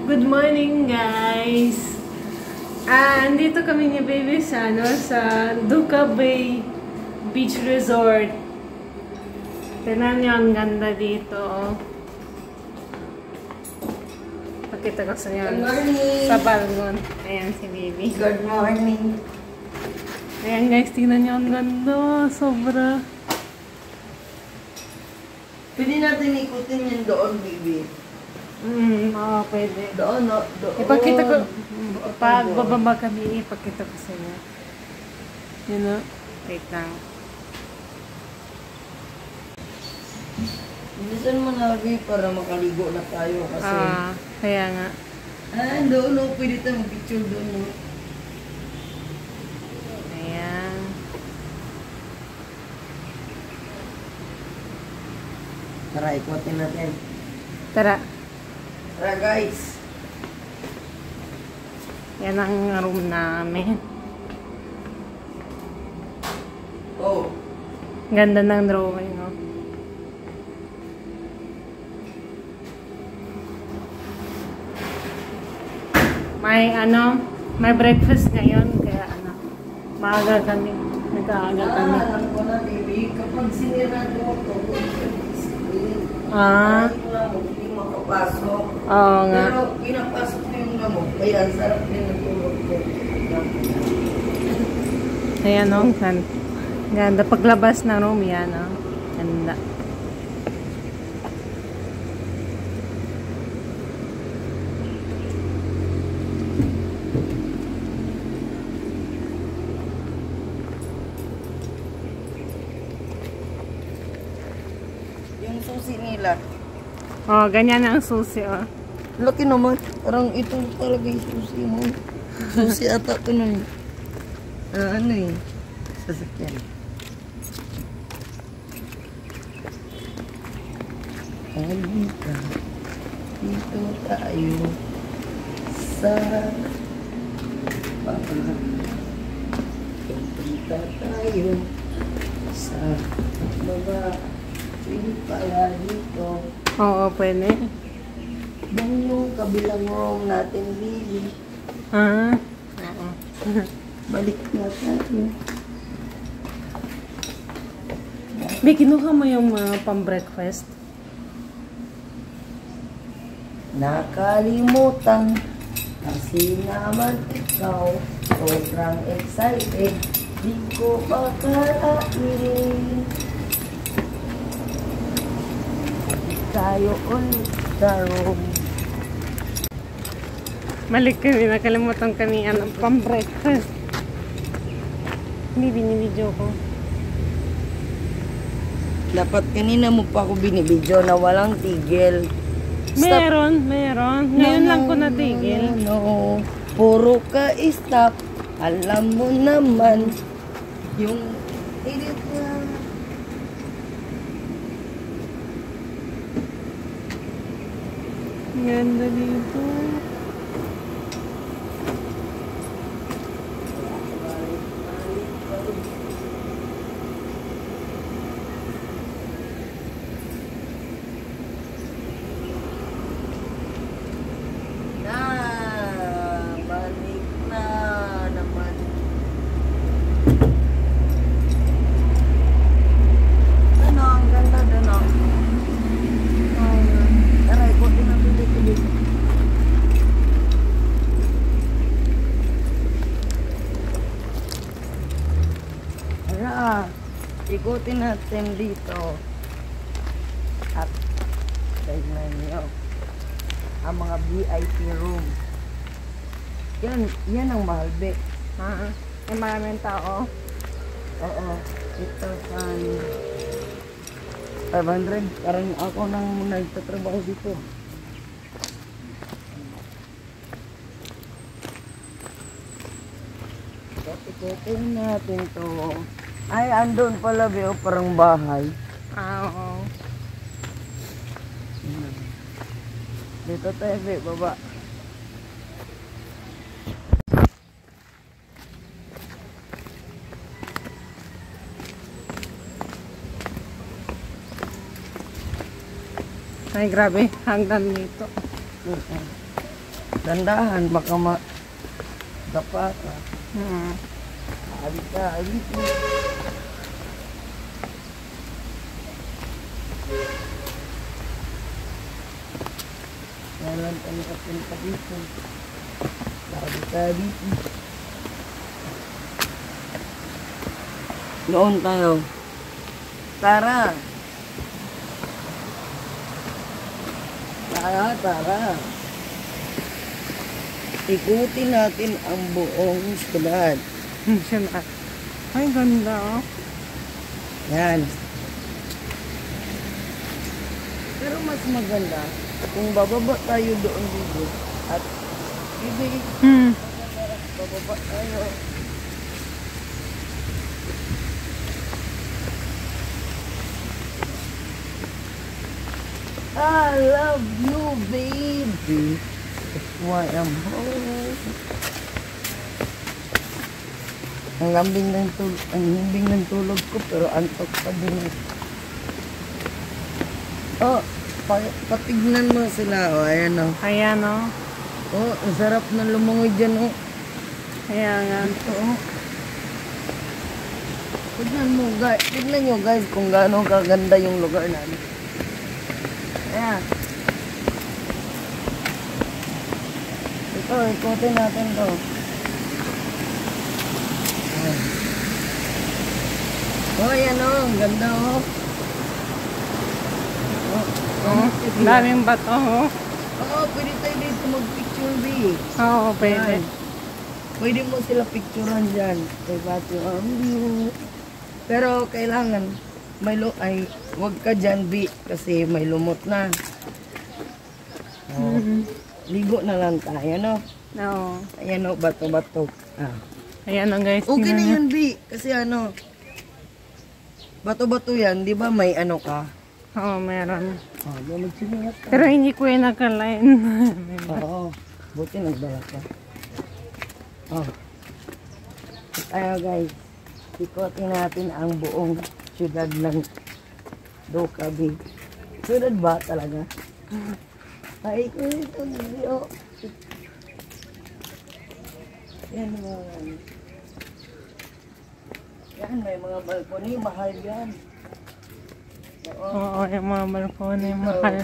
Good morning, guys! Andito kami ni Baby sa Duca Bay Beach Resort. Tignan niyo, ang ganda dito. Pakita ko sa inyo. Good morning! Sa balgon. Ayan si Baby. Good morning! Ayan guys, tignan niyo, ang ganda. Sobra. Pwede natin ikutin yun doon, baby. Oo, pwede. Doon, no? Doon. Ipakita ko, pag bababa kami, ipakita ko sa inyo. Yun o, wait lang. Bilisan mo na, baby, para makaligo na tayo kasi... Kaya nga. Doon, no? Pwede tayo mag-picture doon, no? Ayan. Tara, ikutin natin. Tara. Tara, guys. Yan ang room namin. Oh. Ganda ng drawing, no? May breakfast ngayon, kaya maaga kami. Nag-aaga kami. Alam ko na, baby. Kapag sinira doon ito, hindi makapasok. Oo nga. Pero pinapasok ko yung lamok. Kaya ang sarap din ng tulog ko. Ayan o, ganda. Paglabas ng room, yan o. Ganda. Yung susi nila. Oh, ganyan ang susi, oh. Laki naman. Parang ito talaga yung susi mo. Susi ata ito na yun. Ano eh. Sasakyan. Halika. Dito tayo. Sa pangalaman. Punta tayo. Sa baba. Pwede pala dito. Oo, pwede. Doon yung kabilang room natin, Lily. Oo. Balik na tayo. May kinuha mo yung pang-breakfast? Nakalimutan. Kasi naman ikaw, sobrang excited. Di ko makalain. Tayo ulit sa room. Balik kami, nakalimutan kami pang-breakfast. Hindi binibidyo ko. Dapat kanina mo pa ako binibidyo na walang tigil. Meron. Ngayon lang ko natigil. No. Puro ka stop. Alam mo naman yung edit na. Ganda dito. Balik na naman. Ano, ang ganda doon, no? Tara, ikutin natin dito. Tara, ikutin natin dito. At tignan niyo ang mga VIP room. Yan ang mahal, be. May maraming tao. Oo. Ito kan 500. Parang ako nang nagtatrabaho dito. Ikutin natin to. Ay, andun pala, be. Parang bahay. Oo. Dito tayo, be. Baba. Ay, grabe. Hanggang dito. Dandahan, baka dapa ka. Hmm. Alit ka, alit mo. Nalan ka nakapunta dito. Alit ka dito. Noon tayo. Tara. Tara. Ikutin natin ang buong syudad. Siyempre. Ay, ganda oh. Yan. Pero mas maganda kung bababa tayo doon dito at ibig bababa tayo. I love you, baby. That's why I'm home. Ang himbing ng tulog ko, pero antok pa din. Oh, patignan mo sila. Oh, ayan oh. Ayan oh. Oh, ang sarap na lumangoy dyan oh. Ayan nga. Ito oh. Tignan nyo guys kung gaano kaganda yung lugar namin. Ayan. Ito, ikutin natin to. Oh, ayan oh, ang ganda oh. Oh, daming bato oh. Oo, pwede tayo dito mag-picture, B. Oo, pwede. Yan. Pwede mo sila picturean dyan. Kay Bato, view. Pero kailangan, wag ka dyan, B. Kasi may lumot na. Oh. Ligo na lang tayo, no? Oo. Ayan o, bato-bato. Ah. Ayan oh guys. Okay na tingnan yun, B. Kasi ano, bato-bato yan, di ba may ano ka? niyo. Oo, meron. Oh, di ba magsinulat ka? Pero hindi ko yung naka-line. Oo, buti nagdala ka. Oh. Tayo guys, ikotin natin ang buong syudad ng Ducabi. Syudad ba talaga? Ay, ito video. Yan mga yan, may mga balkoni, mahal yan. Oo, yung mga balkone, mahal.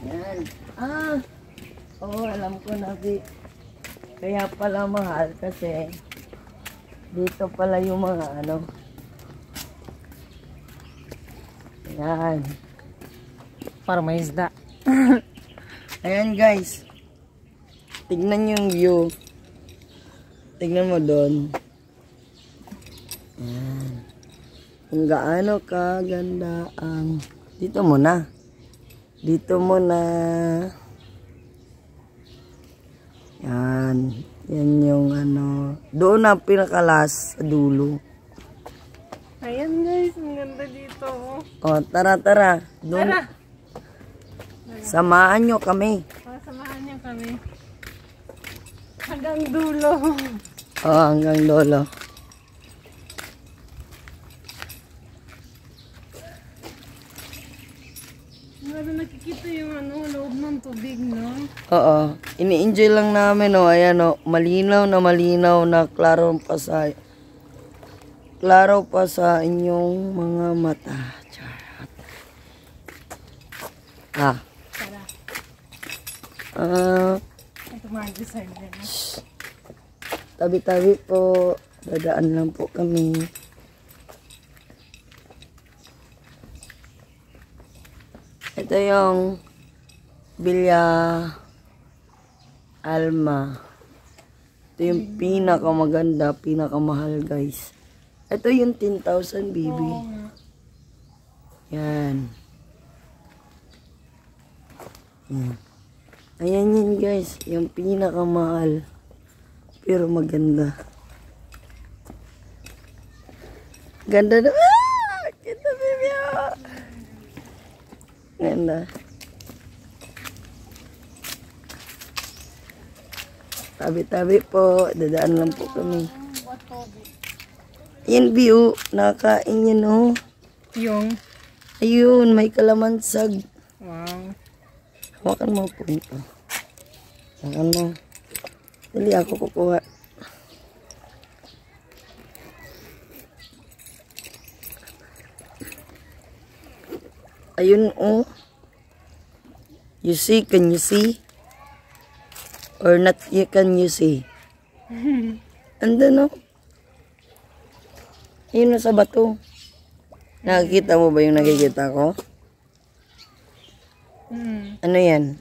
Yan. Ah! Oo, alam ko na, Bi. Kaya pala mahal kasi dito pala yung mga ano. Yan. Para may isda. Ayan guys. Tignan yung view. Tignan mo doon. Ayan. Kung gaano kaganda ang... Dito muna. Dito muna. Yan. Yan yung ano. Doon na pinakalas sa dulo. Ayan guys, ang ganda dito. O, tara. Doon. Tara! Samahan nyo kami. Pasamahan niyo kami. Hanggang dulo. O, hanggang lolo. Grabe nakikita yung ano, loob ng tubig, no? Oo. Ini-enjoy lang namin, o. Ayan, o. Malinaw na klaro pa sa inyong mga mata. Charot. Ah. Tara. Ito mga design din. Tabi-tabi po. Dadaan lang po kami. Ito yung Villa Alma. Ito yung pinakamaganda, pinakamahal guys. Ito yung 10,000 baby. Yan. Ayan yun guys, yung pinakamahal. Pero maganda. Ganda na. Ah! Kita baby. Ganda. Tabi-tabi po. Dadaan lang po kami. Yan view. Nakakain yun oh. Yung? Ayun, may kalamansag. Wow. Hawakan mo po ito. Hawakan mo. Dali ako kukuha. Ayun oh. You see? Can you see? Or not can you see? Andun oh. Ayun na sa bato. Nakikita mo ba yung nakikita ko? Ano yan?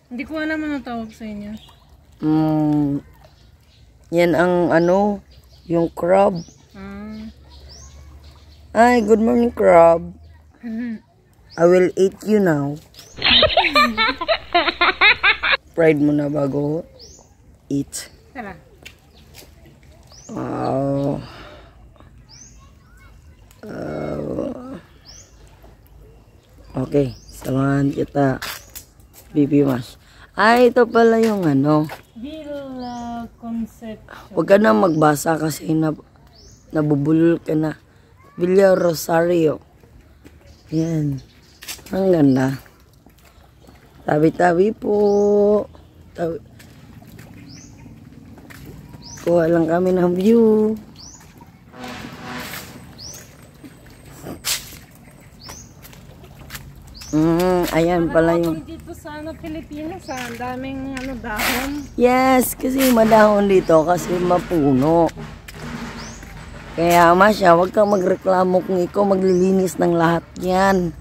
Hindi ko alam ano tawag sa inyo. Yan ang ano, yung crab. Ay, good morning crab. I will eat you now. Pride mo na bago eat. Tara. Wow. Okay, samahan kita. Bibi Mas. Ay, ito pala yung ano. Villa Conception. Huwag ka na magbasa kasi nabubulol ka na. Villa Rosario. Yan. Ang ganda. Tabi-tabi po. Kuha lang kami ng view. Ayan pala yung... Dito sa Pilipinas, ang daming dahon. Yes, kasi madahon dito kasi mapuno. Kaya Masya, huwag kang magreklamo kung ikaw maglilinis ng lahat yan.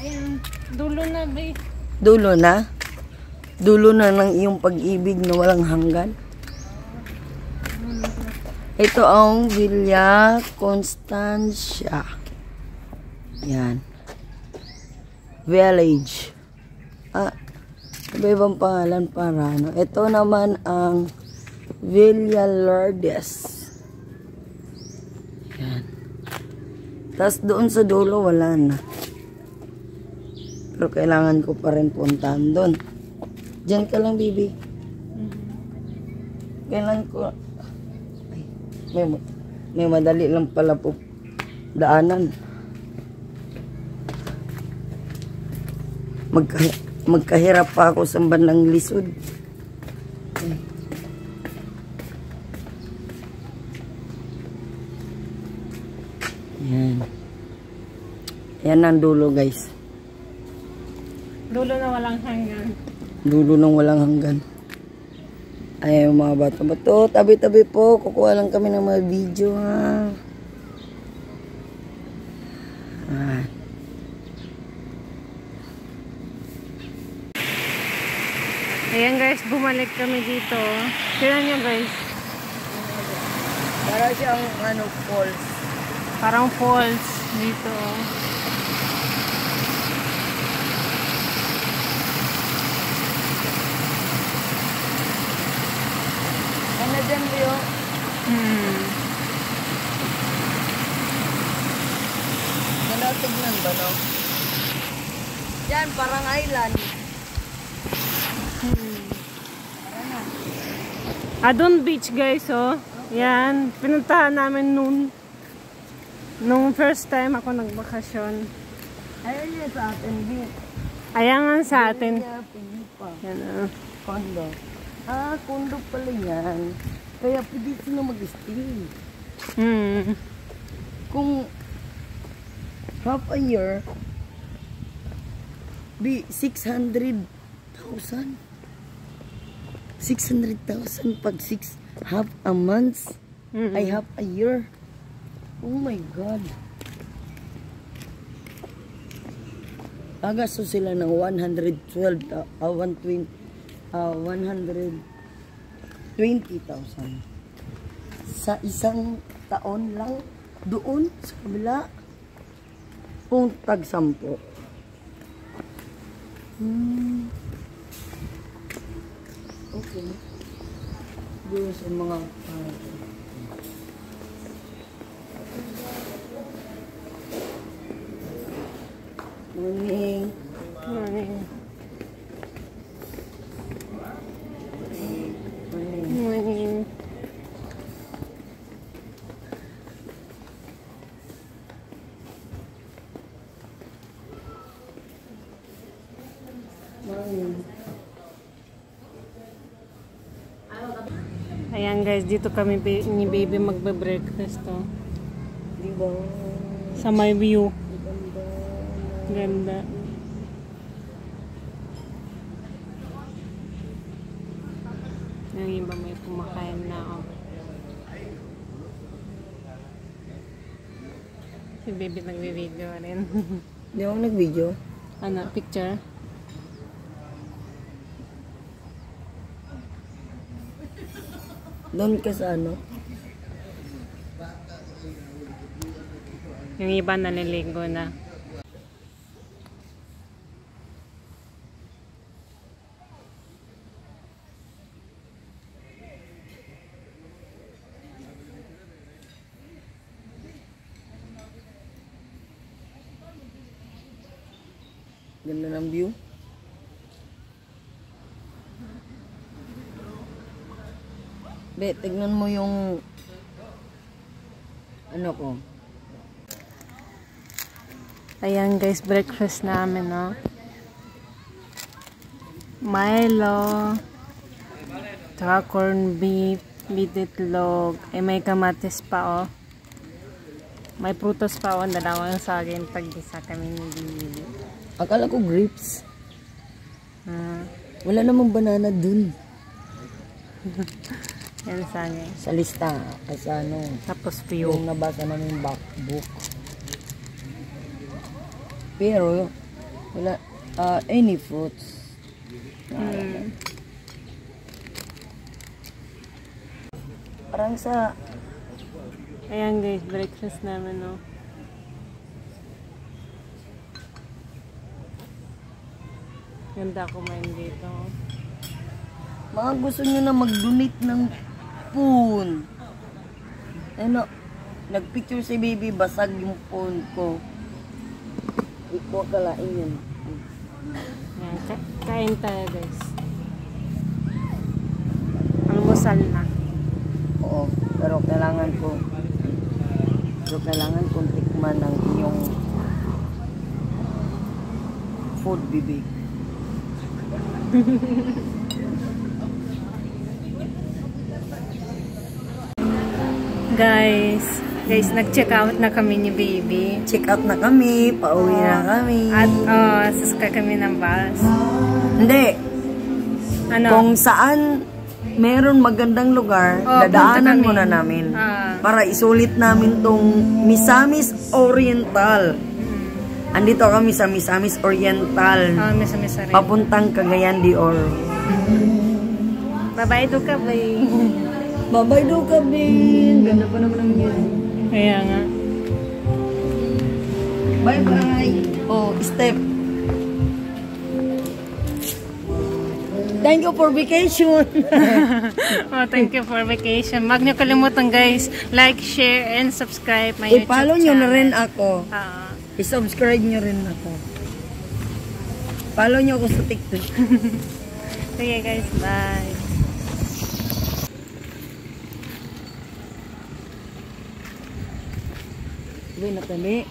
Ayan, dulo na ba? Dulo na? Dulo na ng iyong pag-ibig na walang hanggan? Ito ang Villa Constancia. Yan. Village. Iba-ibang pangalan para ano. Ito naman ang Villa Lourdes. Yan. Tapos doon sa dulo wala na. Pero kailangan ko pa rin puntahan doon. Diyan ka lang, baby. Kailangan ko... Ay, may madali lang pala po daanan. Magkahirap pa ako sa bandang lisod. Yan. Yan ang dulo, guys. Dulo na walang hanggan. Dulo ng walang hanggan. Ay, mga bato-bato. Tabi-tabi po. Kukuha lang kami ng mga video, ha. Ayan guys, bumalik kami dito. Tignan nyo guys. Para siyang falls. Parang falls dito. Ano dyan, Leo? Tignan ba, no? Yan, parang island. Adon Beach guys, oh. Yan, pinuntahan namin nung first time ako nagbakasyon. Ayun yan sa atin, Leo. Ayan nga sa atin. Yan, condo. Condo pala yan. Kaya pwede sila mag-stay. Kung half a year, 600,000. 600,000 pag half a month. Ay half a year. Oh my God. Agasto sila ng 120,000 sa isang taon lang doon sa kabila. Kung tag-10. Okay. Doon sa mga morning. Morning. Morning. Morning. Ayan guys, dito kami ni baby magbe-breakfast to. Diba? Sa may view. Ganda. Ganda. Yung iba may kumakain na. Oh. Si baby nagbe-video rin. Hindi ako nag-video. Ano, picture? Doon ka sa ano? Yung iba naliligo na. Ganda ng view. Be, tignan mo yung ano ko. Ayan guys, breakfast namin, no? Milo, tsaka corned beef, bititlog, may kamatis pa, oh. May prutas pa, oh, dalawang saging, tag-isa kami ni Bibi. Akala ko grapes. Wala namang banana dun. Yan saging. Sa lista. Kasi ano. Tapos view. Yung nabasa namin book. Pero, wala, any fruits. Parang sa... Ayan guys, breakfast namin, no? Ganda kumain dito. Mga gusto nyo na mag-donate ng phone. Ano, nagpicture si baby, basag yung phone ko. Ikaw kalain yun. Ayan, kain tayo guys. Almusal na. Oo, pero kailangan kong tikman ang iyong food, baby. Guys, nag-check out na kami ni baby. Check out na kami, pauwi na kami. At sasakay kami ng bus. Hindi. Ano? Kung saan meron magandang lugar, dadaanan muna namin. Para isulit namin tong Misamis Oriental. Andito kami sa Misamis Oriental. Misamis rin. Papuntang Cagayan de Oro. Bye-bye do ka, bay. Bye-bye do ka, bin. Ganda pa naman ang music. Kaya nga. Bye-bye. Oh, step. Thank you for vacation. Thank you for vacation. Wag niyo kalimutan guys, like, share, and subscribe my YouTube channel. I-follow nyo na rin ako. I-subscribe nyo rin ako. Follow nyo ako sa TikTok. Sige guys, bye. Uwi na kami.